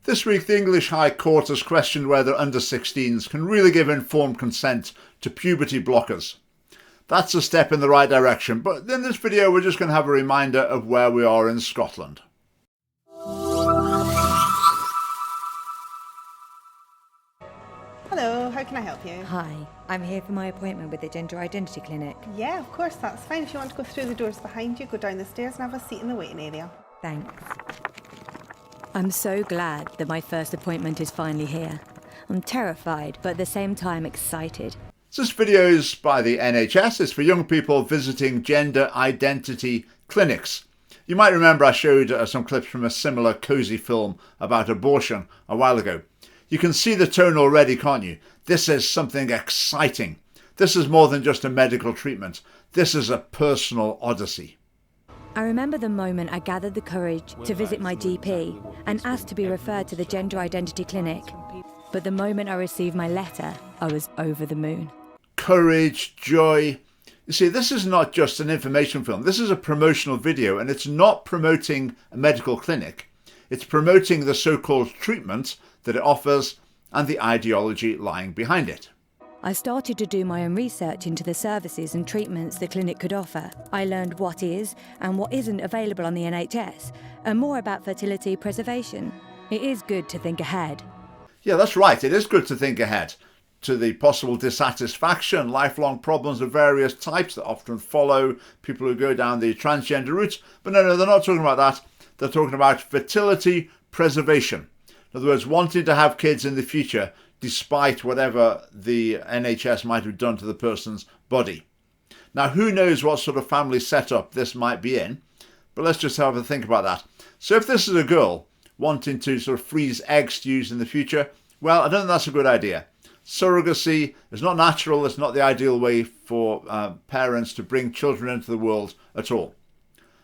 This week the English High Court has questioned whether under-16s can really give informed consent to puberty blockers. That's a step in the right direction, but in this video we're just going to have a reminder of where we are in Scotland. Hello, how can I help you? Hi, I'm here for my appointment with the Gender Identity Clinic. Yeah, of course, that's fine. If you want to go through the doors behind you, go down the stairs and have a seat in the waiting area. Thanks. I'm so glad that my first appointment is finally here. I'm terrified, but at the same time excited. This video is by the NHS. It's for young people visiting gender identity clinics. You might remember I showed some clips from a similar cosy film about abortion a while ago. You can see the tone already, can't you? This is something exciting. This is more than just a medical treatment. This is a personal odyssey. I remember the moment I gathered the courage to visit my GP and asked to be referred to the Gender Identity Clinic. But the moment I received my letter, I was over the moon. Courage, joy. You see, this is not just an information film. This is a promotional video, and it's not promoting a medical clinic. It's promoting the so-called treatment that it offers and the ideology lying behind it. I started to do my own research into the services and treatments the clinic could offer. I learned what is and what isn't available on the NHS, and more about fertility preservation. It is good to think ahead. Yeah, that's right. It is good to think ahead to the possible dissatisfaction, lifelong problems of various types that often follow people who go down the transgender route. But no, they're not talking about that. They're talking about fertility preservation. In other words, wanting to have kids in the future despite whatever the NHS might have done to the person's body. Now, who knows what sort of family setup this might be in, but let's just have a think about that. So if this is a girl wanting to sort of freeze eggs to use in the future, well, I don't think that's a good idea. Surrogacy is not natural. It's not the ideal way for parents to bring children into the world at all.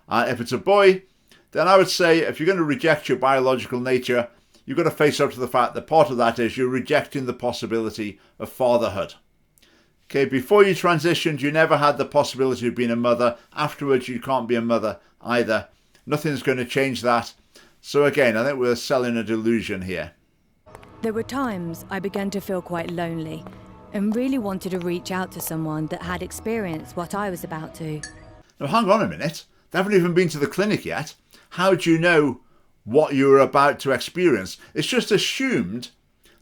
If it's a boy, then I would say if you're going to reject your biological nature, you've got to face up to the fact that part of that is you're rejecting the possibility of fatherhood. Okay, before you transitioned, you never had the possibility of being a mother. Afterwards, you can't be a mother either. Nothing's going to change that. So again, I think we're selling a delusion here. There were times I began to feel quite lonely and really wanted to reach out to someone that had experienced what I was about to. Now, hang on a minute. They haven't even been to the clinic yet. How do you know what you're about to experience? It's just assumed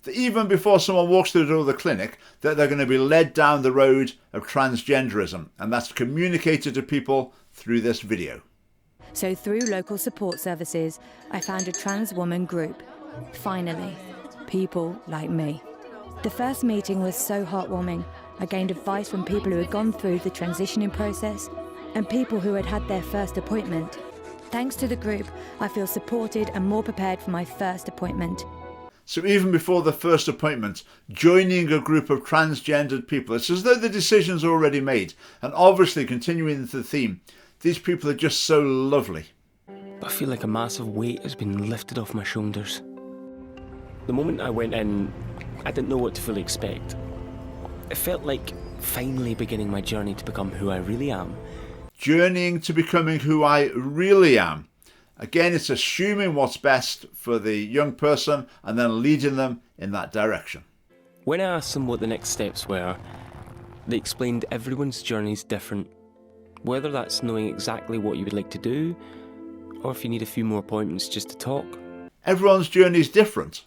that even before someone walks through the door of the clinic, that they're going to be led down the road of transgenderism, and that's communicated to people through this video. So through local support services, I found a trans woman group. Finally, people like me. The first meeting was so heartwarming. I gained advice from people who had gone through the transitioning process and people who had had their first appointment. Thanks to the group, I feel supported and more prepared for my first appointment. So even before the first appointment, joining a group of transgendered people, it's as though the decision's already made. And obviously, continuing the theme, these people are just so lovely. I feel like a massive weight has been lifted off my shoulders. The moment I went in, I didn't know what to fully expect. It felt like finally beginning my journey to become who I really am. Journeying to becoming who I really am. Again, it's assuming what's best for the young person and then leading them in that direction. When I asked them what the next steps were, they explained everyone's journey's different. Whether that's knowing exactly what you would like to do, or if you need a few more appointments just to talk. Everyone's journey is different.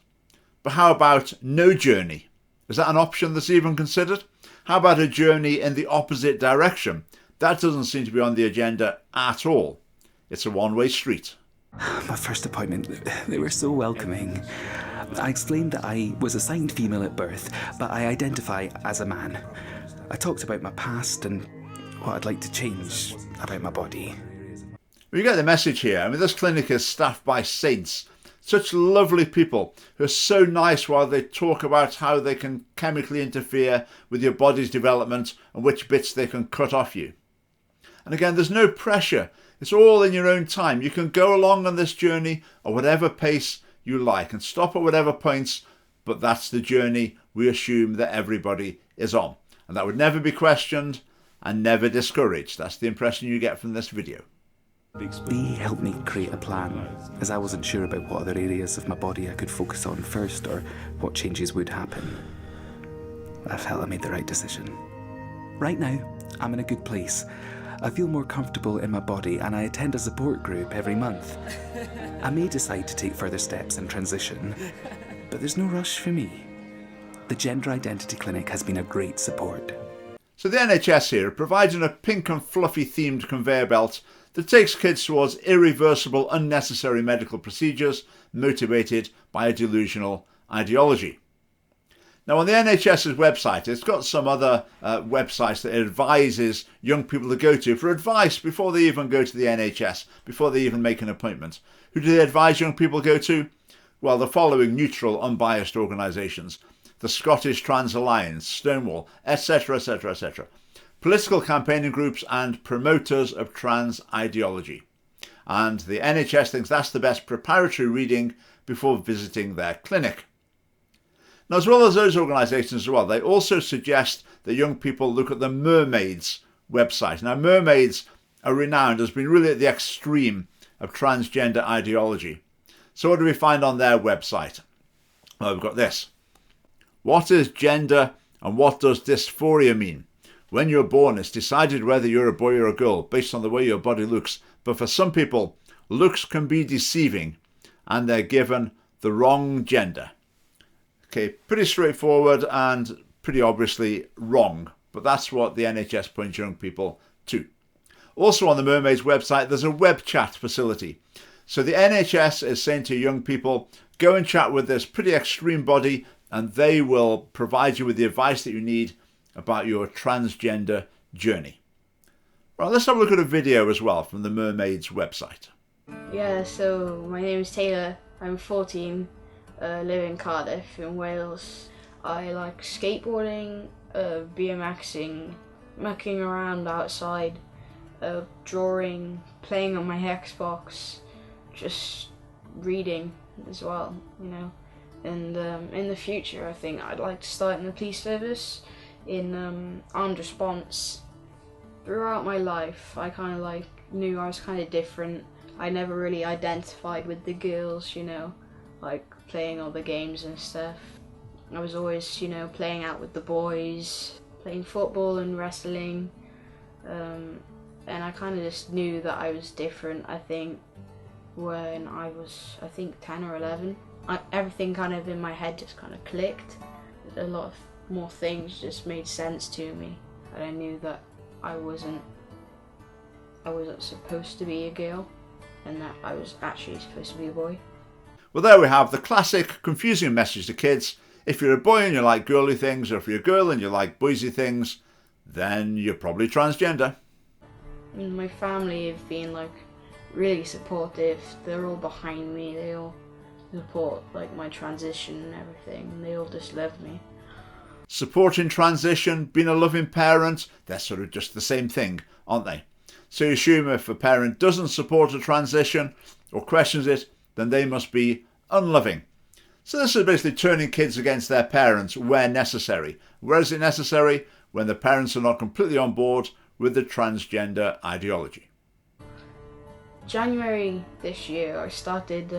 But how about no journey? Is that an option that's even considered? How about a journey in the opposite direction? That doesn't seem to be on the agenda at all. It's a one-way street. My first appointment, they were so welcoming. I explained that I was assigned female at birth, but I identify as a man. I talked about my past and what I'd like to change about my body. Well, you get the message here. I mean, this clinic is staffed by saints. Such lovely people who are so nice while they talk about how they can chemically interfere with your body's development and which bits they can cut off you. And again, there's no pressure. It's all in your own time. You can go along on this journey at whatever pace you like and stop at whatever points, but that's the journey we assume that everybody is on. And that would never be questioned and never discouraged. That's the impression you get from this video. They helped me create a plan, as I wasn't sure about what other areas of my body I could focus on first or what changes would happen. I felt I made the right decision. Right now, I'm in a good place. I feel more comfortable in my body and I attend a support group every month. I may decide to take further steps in transition, but there's no rush for me. The Gender Identity Clinic has been a great support. So the NHS here are providing a pink and fluffy themed conveyor belt that takes kids towards irreversible, unnecessary medical procedures motivated by a delusional ideology. Now, on the NHS's website, it's got some other websites that it advises young people to go to for advice before they even go to the NHS, before they even make an appointment. Who do they advise young people to go to? Well, the following neutral, unbiased organisations: the Scottish Trans Alliance, Stonewall, etc., etc., etc. Political campaigning groups and promoters of trans ideology. And the NHS thinks that's the best preparatory reading before visiting their clinic. Now, as well as those organisations as well, they also suggest that young people look at the Mermaids website. Now, Mermaids are renowned as being really at the extreme of transgender ideology. So what do we find on their website? Well, we've got this. What is gender and what does dysphoria mean? When you're born, it's decided whether you're a boy or a girl based on the way your body looks. But for some people, looks can be deceiving and they're given the wrong gender. Okay, pretty straightforward and pretty obviously wrong, but that's what the NHS points young people to. Also on the Mermaids website, there's a web chat facility. So the NHS is saying to young people, go and chat with this pretty extreme body and they will provide you with the advice that you need about your transgender journey. Right, let's have a look at a video as well from the Mermaids website. Yeah, so my name is Taylor, I'm 14. Live in Cardiff in Wales. I like skateboarding, BMXing, mucking around outside, drawing, playing on my Xbox, just reading as well, you know. And in the future I think I'd like to start in the police service in armed response. Throughout my life I kind of knew I was kind of different. I never really identified with the girls, you know, like playing all the games and stuff. I was always, you know, playing out with the boys, playing football and wrestling, and I kind of just knew that I was different, I think, when I was, 10 or 11. Everything kind of in my head just kind of clicked. A lot of more things just made sense to me, and I knew that I wasn't supposed to be a girl, and that I was actually supposed to be a boy. Well, there we have the classic confusing message to kids. If you're a boy and you like girly things, or if you're a girl and you like boysy things, then you're probably transgender. And my family have been really supportive. They're all behind me. They all support my transition and everything. And they all just love me. Supporting transition, being a loving parent, they're sort of just the same thing, aren't they? So you assume if a parent doesn't support a transition or questions it, then they must be unloving. So this is basically turning kids against their parents where necessary. Where is it necessary? When the parents are not completely on board with the transgender ideology. January this year I started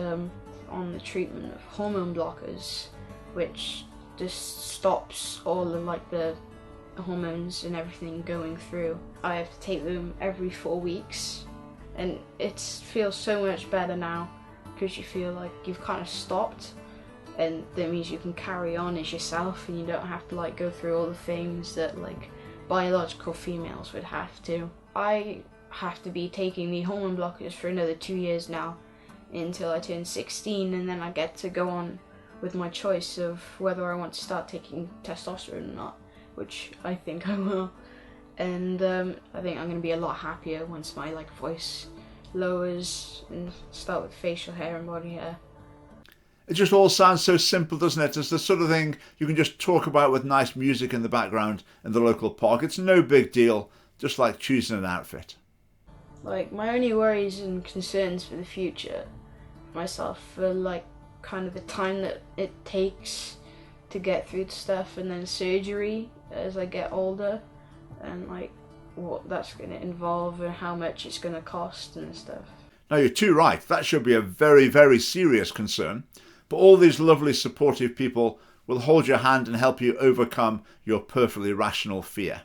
on the treatment of hormone blockers, which just stops all of the hormones and everything going through. I have to take them every 4 weeks, and it feels so much better now, because you feel like you've kind of stopped, and that means you can carry on as yourself and you don't have to go through all the things that biological females would have to. I have to be taking the hormone blockers for another 2 years now until I turn 16, and then I get to go on with my choice of whether I want to start taking testosterone or not, which I think I will. And I think I'm going to be a lot happier once my voice lowers and start with facial hair and body hair. It just all sounds so simple, doesn't it? It's the sort of thing you can just talk about with nice music in the background in the local park. It's no big deal, just like choosing an outfit. My only worries and concerns for the future myself are kind of the time that it takes to get through stuff, and then surgery as I get older, and what that's going to involve and how much it's going to cost and stuff. Now, you're too right. That should be a very, very serious concern. But all these lovely supportive people will hold your hand and help you overcome your perfectly rational fear.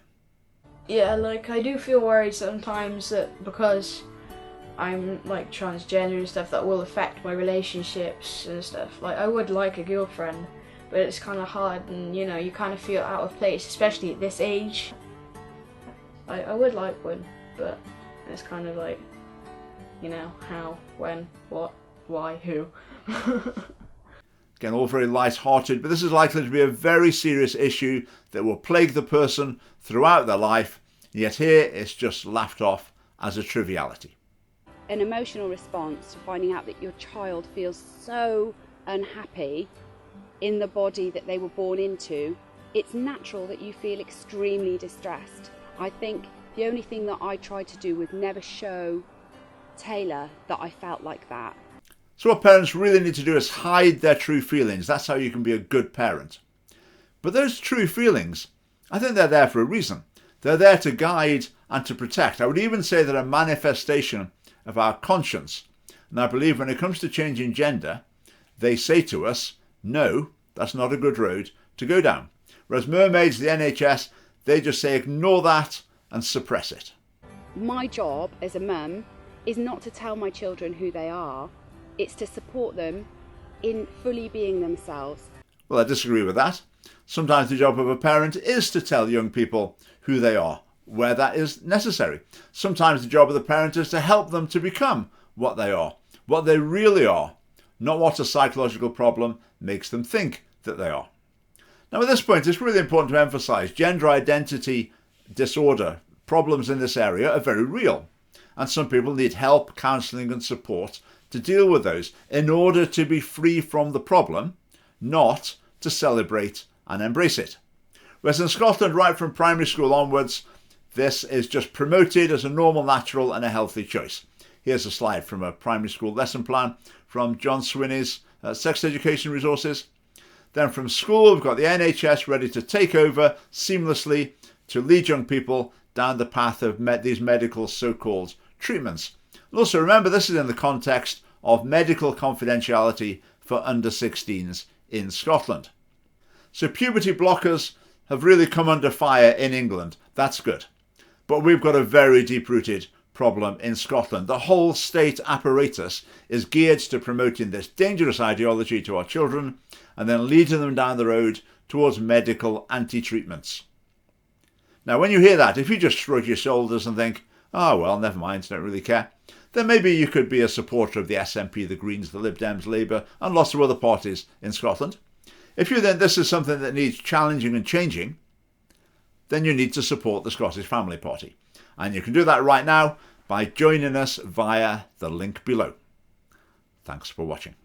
Yeah, like I do feel worried sometimes that because I'm like transgender and stuff, that will affect my relationships and stuff. Like I would like a girlfriend, but it's kind of hard, and you know, you kind of feel out of place, especially at this age. I would like one, but it's kind of like, you know, how, when, what, why, who. Again, all very light-hearted, but this is likely to be a very serious issue that will plague the person throughout their life, yet here it's just laughed off as a triviality. An emotional response to finding out that your child feels so unhappy in the body that they were born into, it's natural that you feel extremely distressed. I think the only thing that I tried to do was never show Taylor that I felt like that. So what parents really need to do is hide their true feelings. That's how you can be a good parent. But those true feelings, I think they're there for a reason. They're there to guide and to protect. I would even say they're a manifestation of our conscience. And I believe when it comes to changing gender, they say to us, no, that's not a good road to go down. Whereas mermaids, the NHS, they just say ignore that and suppress it. My job as a mum is not to tell my children who they are. It's to support them in fully being themselves. Well, I disagree with that. Sometimes the job of a parent is to tell young people who they are, where that is necessary. Sometimes the job of the parent is to help them to become what they are, what they really are, not what a psychological problem makes them think that they are. Now, at this point, it's really important to emphasise gender identity disorder problems in this area are very real, and some people need help, counselling and support to deal with those in order to be free from the problem, not to celebrate and embrace it. Whereas in Scotland, right from primary school onwards, this is just promoted as a normal, natural and a healthy choice. Here's a slide from a primary school lesson plan from John Swinney's Sex Education Resources. Then from school, we've got the NHS ready to take over seamlessly to lead young people down the path of these medical so-called treatments. And also remember, this is in the context of medical confidentiality for under 16s in Scotland. So puberty blockers have really come under fire in England. That's good. But we've got a very deep-rooted problem in Scotland. The whole state apparatus is geared to promoting this dangerous ideology to our children and then leading them down the road towards medical anti-treatments. Now, when you hear that, if you just shrug your shoulders and think, oh, well, never mind, don't really care, then maybe you could be a supporter of the SNP, the Greens, the Lib Dems, Labour, and lots of other parties in Scotland. If you think this is something that needs challenging and changing, then you need to support the Scottish Family Party. And you can do that right now by joining us via the link below. Thanks for watching.